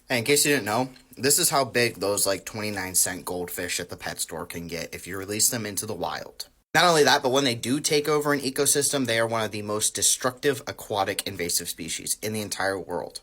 And in case you didn't know, this is how big those like 29-cent goldfish at the pet store can get if you release them into the wild. Not only that, but when they do take over an ecosystem, they are one of the most destructive aquatic invasive species in the entire world.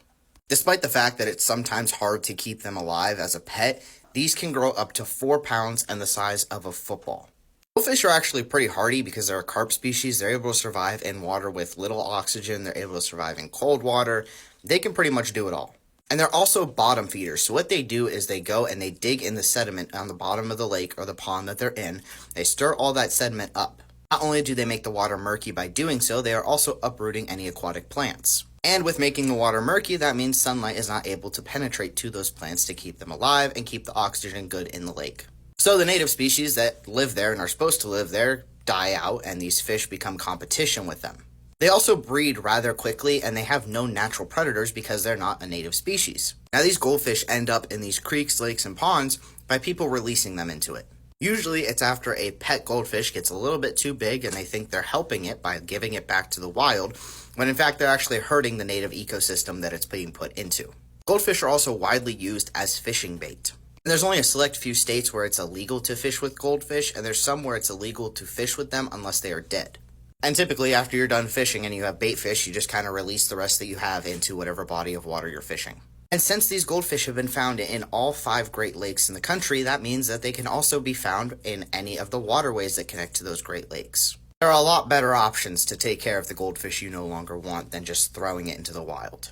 Despite the fact that it's sometimes hard to keep them alive as a pet, these can grow up to 4 pounds and the size of a football. Goldfish are actually pretty hardy because they're a carp species. They're able to survive in water with little oxygen. They're able to survive in cold water. They can pretty much do it all. And they're also bottom feeders. So what they do is they go and they dig in the sediment on the bottom of the lake or the pond that they're in. They stir all that sediment up. Not only do they make the water murky by doing so, they are also uprooting any aquatic plants. And with making the water murky, that means sunlight is not able to penetrate to those plants to keep them alive and keep the oxygen good in the lake. So the native species that live there and are supposed to live there die out, and these fish become competition with them. They also breed rather quickly, and they have no natural predators because they're not a native species. Now these goldfish end up in these creeks, lakes, and ponds by people releasing them into it. Usually it's after a pet goldfish gets a little bit too big and they think they're helping it by giving it back to the wild, when in fact they're actually hurting the native ecosystem that it's being put into. Goldfish are also widely used as fishing bait. And there's only a select few states where it's illegal to fish with goldfish, and there's some where it's illegal to fish with them unless they are dead. And typically, after you're done fishing and you have bait fish, you just kind of release the rest that you have into whatever body of water you're fishing. And since these goldfish have been found in all 5 Great Lakes in the country, that means that they can also be found in any of the waterways that connect to those Great Lakes. There are a lot better options to take care of the goldfish you no longer want than just throwing it into the wild.